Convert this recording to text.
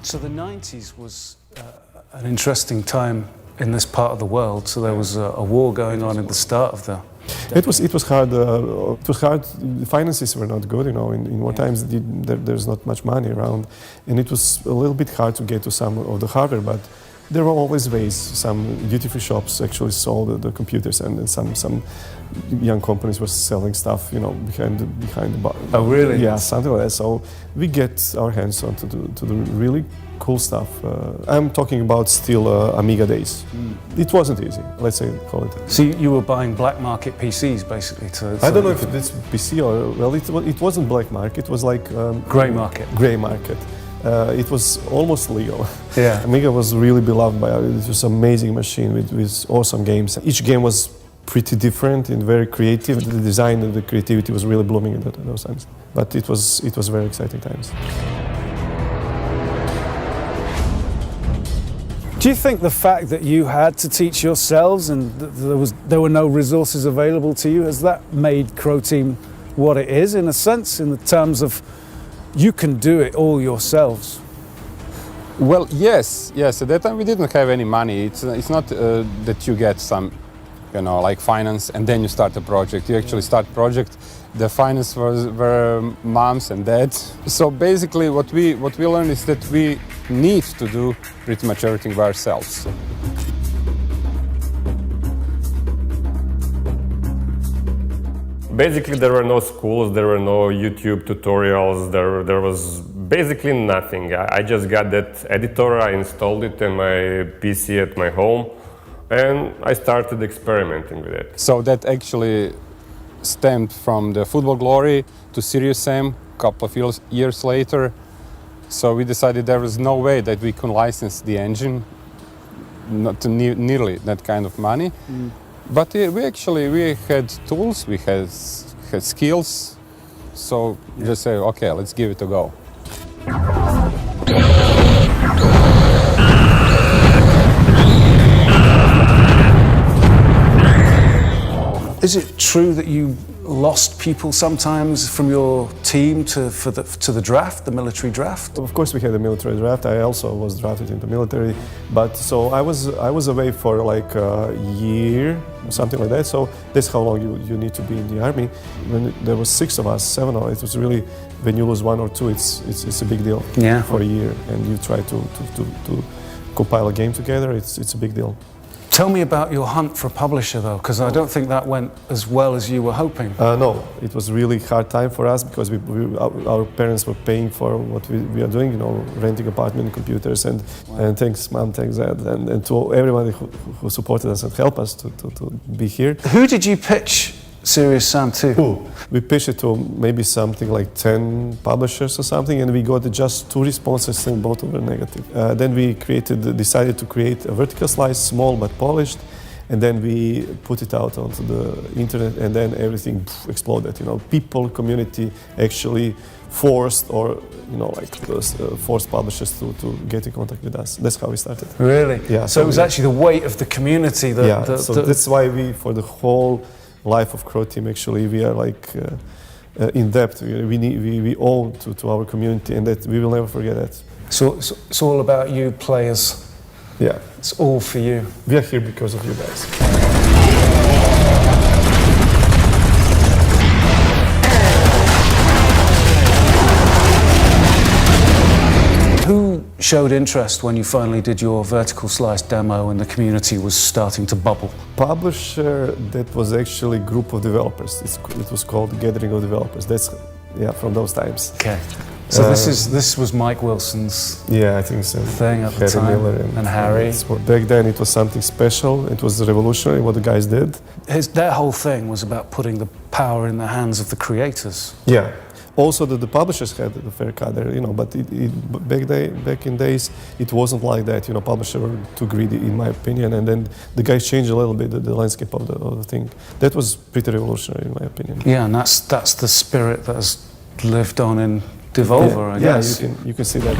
So the 90s was an interesting time in this part of the world. So there was a war going on at the start of the... It was hard. It was hard. The finances were not good, you know. In war times, there's not much money around, and it was a little bit hard to get to some of the hardware. But there were always ways. Some duty-free shops actually sold the computers, and some young companies were selling stuff, you know, behind the bar. Oh, really? Yeah, something like that. So we get our hands on to the really cool stuff. I'm talking about still Amiga days. It wasn't easy, let's say, call it. So you were buying black market PCs, basically? I don't know if it's PC or, well, it wasn't black market, it was like... grey market. Grey market. It was almost legal. Yeah. Amiga was really beloved by us. It was an amazing machine with awesome games. Each game was pretty different and very creative. The design and the creativity was really blooming in those times. But it was very exciting times. Do you think the fact that you had to teach yourselves and there were no resources available to you, has that made Crow Team what it is, in a sense, in the terms of you can do it all yourselves? Well, yes. At that time we didn't have any money. It's not that you get some, you know, like finance and then you start a project. You actually start project. The finance were moms and dads. So basically what we learned is that we need to do pretty much everything by ourselves. Basically there were no schools, there were no YouTube tutorials, there was basically nothing. I just got that editor, I installed it in my PC at my home, and I started experimenting with it. So that actually stemmed from the Football Glory to Serious Sam a couple of years later. So we decided there was no way that we could license the engine, not to nearly that kind of money. But we had tools, we had skills, so just say, okay, let's give it a go. Is it true that you lost people sometimes from your team to the draft, the military draft? Of course we had a military draft. I also was drafted into military, but so I was away for like a year, something like that. So that's how long you need to be in the army. When there was 6 of us, 7 of us, it was really, when you lose 1 or 2, it's a big deal. Yeah. For a year, and you try to compile a game together. It's a big deal. Tell me about your hunt for a publisher, though, because I don't think that went as well as you were hoping. No, it was really hard time for us because our parents were paying for what we are doing, you know, renting apartment, computers, and thanks mom, thanks dad, and to everybody who supported us and helped us to be here. Who did you pitch Serious Sam to? We pitched it to maybe something like 10 publishers or something, and we got just 2 responses and both were negative. Then we decided to create a vertical slice, small but polished, and then we put it out onto the internet, and then everything exploded. You know, people, community actually forced, or you know, like forced publishers to get in contact with us. That's how we started. Really? Yeah. So it was actually the weight of the community that... so that's why we, for the whole life of Crow Team, actually we are like in depth. We owe to our community, and that we will never forget that. So it's all about you players. Yeah. It's all for you. We are here because of you guys. Who showed interest when you finally did your vertical slice demo and the community was starting to bubble? Publisher, that was actually a group of developers. It was called Gathering of Developers. That's, yeah, from those times. Okay. So this was Mike Wilson's I think so. thing at the Harry time, Miller and Harry. Back then it was something special. It was revolutionary what the guys did. Their whole thing was about putting the power in the hands of the creators. Yeah. Also, the publishers had the fair cut there, you know, but back in days, it wasn't like that. You know, publishers were too greedy, in my opinion, and then the guys changed a little bit the landscape of the thing. That was pretty revolutionary, in my opinion. Yeah, and that's the spirit that has lived on in Devolver, I guess. Yeah, you can see that.